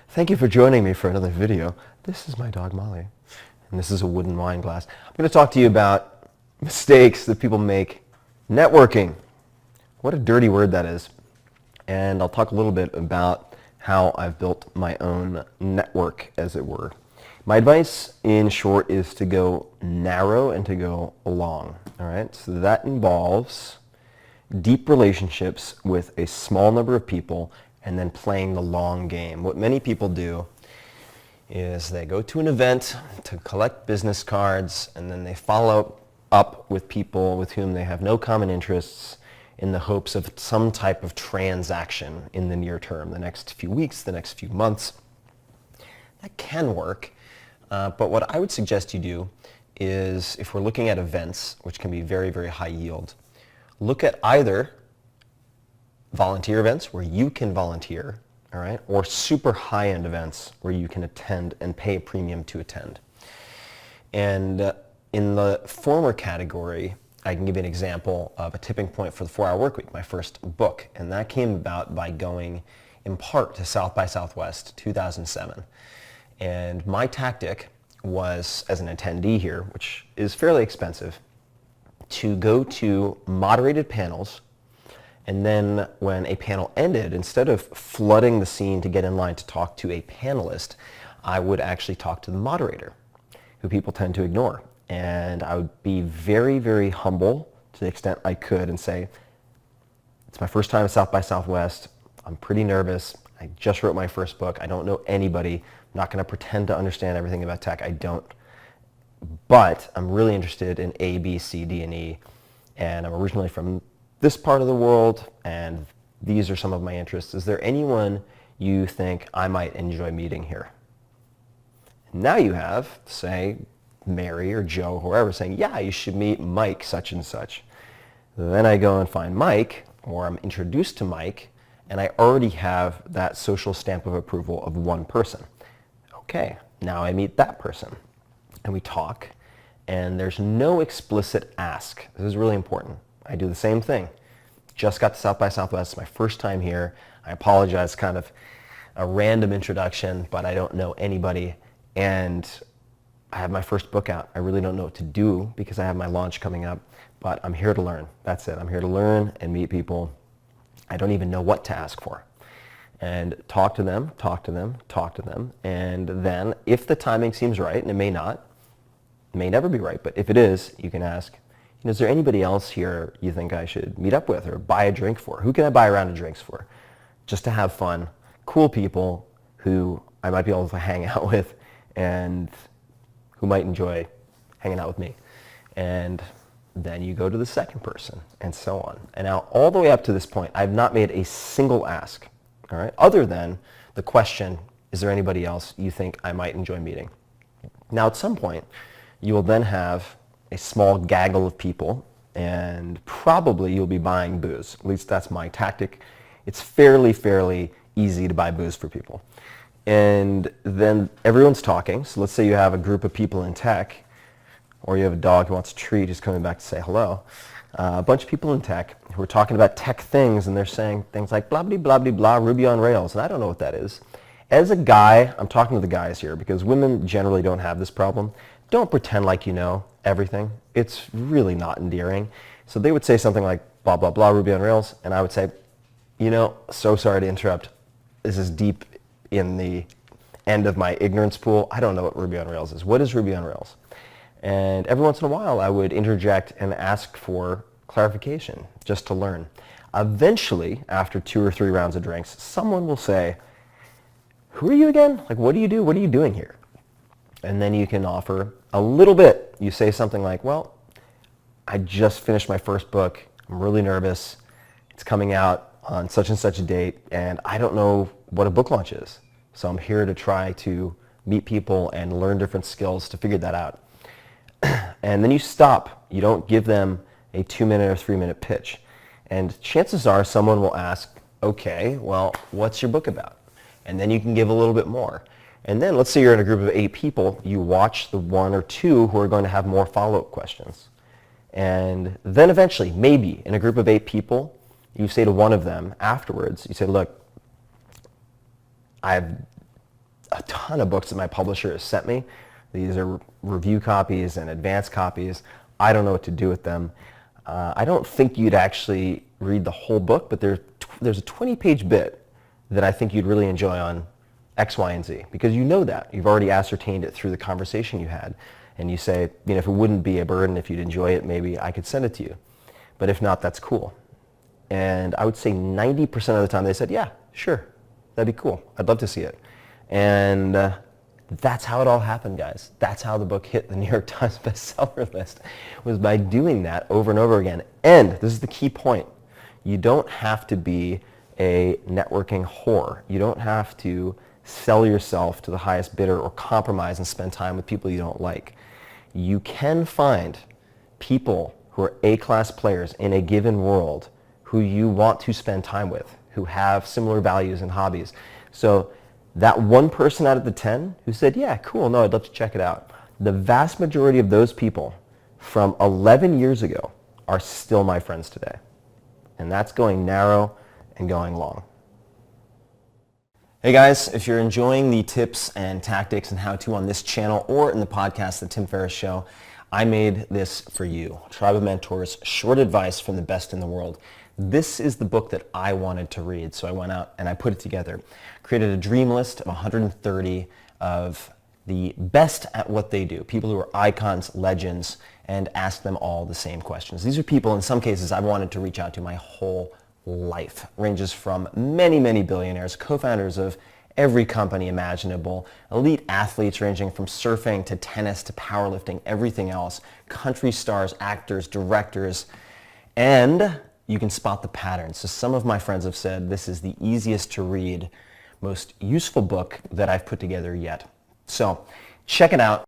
Thank you for joining me for another video. This is my dog Molly, and this is a wooden wine glass. I'm going to talk to you about mistakes that people make networking. What a dirty word that is. And I'll talk a little bit about how I've built my own network, as it were. My advice, in short, is to go narrow and to go long. All right? So that involves deep relationships with a small number of people and then playing the long game. What many people do is they go to an event to collect business cards, and then they follow up with people with whom they have no common interests in the hopes of some type of transaction in the near term, the next few weeks, the next few months. That can work, but what I would suggest you do is, if we're looking at events, which can be very, very high yield, look at either volunteer events where you can volunteer, all right, or super high-end events where you can attend and pay a premium to attend. And in the former category, I can give you an example of a tipping point for the 4-Hour Workweek, my first book, and that came about by going in part to South by Southwest 2007. And my tactic was, as an attendee here, which is fairly expensive, to go to moderated panels, and then when a panel ended, instead of flooding the scene to get in line to talk to a panelist, I would actually talk to the moderator, who people tend to ignore. And I would be very, very humble to the extent I could and say, it's my first time at South by Southwest. I'm pretty nervous. I just wrote my first book. I don't know anybody. I'm not going to pretend to understand everything about tech. I don't. But I'm really interested in A, B, C, D, and E. And I'm originally from this part of the world, and these are some of my interests. Is there anyone you think I might enjoy meeting here? Now you have, say, Mary or Joe, whoever, saying, yeah, you should meet Mike such and such. Then I go and find Mike, or I'm introduced to Mike, and I already have that social stamp of approval of one person. Okay, now I meet that person, and we talk, and there's no explicit ask. This is really important. I do the same thing. Just got to South by Southwest, my first time here. I apologize, kind of a random introduction, but I don't know anybody, and I have my first book out. I really don't know what to do because I have my launch coming up, but I'm here to learn. That's it. I'm here to learn and meet people. I don't even know what to ask for. And talk to them, talk to them, talk to them, and then if the timing seems right, and it may not, it may never be right, but if it is, you can ask, is there anybody else here you think I should meet up with or buy a drink for? Who can I buy a round of drinks for? Just to have fun. Cool people who I might be able to hang out with and who might enjoy hanging out with me. And then you go to the second person and so on. And now all the way up to this point, I've not made a single ask, all right, other than the question, is there anybody else you think I might enjoy meeting? Now at some point, you will then have a small gaggle of people, and probably you'll be buying booze. At least that's my tactic. It's fairly easy to buy booze for people. And then everyone's talking. So let's say you have a group of people in tech, or you have a dog who wants a treat who's coming back to say hello. A bunch of people in tech who are talking about tech things, and they're saying things like blah, blah, blah, blah, blah, Ruby on Rails, and I don't know what that is. As a guy, I'm talking to the guys here because women generally don't have this problem. Don't pretend like you know everything. It's really not endearing. So they would say something like blah, blah, blah, Ruby on Rails, and I would say, you know, so sorry to interrupt. This is deep in the end of my ignorance pool. I don't know what Ruby on Rails is. What is Ruby on Rails? And every once in a while, I would interject and ask for clarification just to learn. Eventually, after 2 or 3 rounds of drinks, someone will say, who are you again? Like, what do you do? What are you doing here? And then you can offer a little bit. You say something like, well, I just finished my first book. I'm really nervous. It's coming out on such and such a date, and I don't know what a book launch is. So I'm here to try to meet people and learn different skills to figure that out. And then you stop. You don't give them a 2-minute or 3-minute pitch. And chances are someone will ask, okay, well, what's your book about? And then you can give a little bit more. And then let's say you're in a group of 8 people, you watch the 1 or 2 who are going to have more follow-up questions. And then eventually, maybe in a group of 8 people, you say to one of them afterwards, you say, look, I've ton of books that my publisher has sent me. These are review copies and advanced copies. I don't know what to do with them. I don't think you'd actually read the whole book, but there's a 20-page bit that I think you'd really enjoy on X, Y, and Z, because you know that. You've already ascertained it through the conversation you had. And you say, if it wouldn't be a burden, if you'd enjoy it, maybe I could send it to you. But if not, that's cool. And I would say 90% of the time they said, yeah, sure, that'd be cool. I'd love to see it. And that's how it all happened, guys. That's how the book hit the New York Times bestseller list, was by doing that over and over again. And this is the key point. You don't have to be a networking whore. You don't have to sell yourself to the highest bidder or compromise and spend time with people you don't like. You can find people who are A-class players in a given world who you want to spend time with, who have similar values and hobbies. So that one person out of the 10 who said, yeah, cool, no, I'd love to check it out. The vast majority of those people from 11 years ago are still my friends today. And that's going narrow and going long. Hey guys, if you're enjoying the tips and tactics and how-to on this channel or in the podcast, The Tim Ferriss Show, I made this for you. Tribe of Mentors, short advice from the best in the world. This is the book that I wanted to read, so I went out and I put it together. Created a dream list of 130 of the best at what they do, people who are icons, legends, and asked them all the same questions. These are people, in some cases, I've wanted to reach out to my whole life. Ranges from many, many billionaires, co-founders of every company imaginable, elite athletes ranging from surfing to tennis to powerlifting, everything else, country stars, actors, directors, and you can spot the patterns. So some of my friends have said this is the easiest to read, most useful book that I've put together yet. So check it out.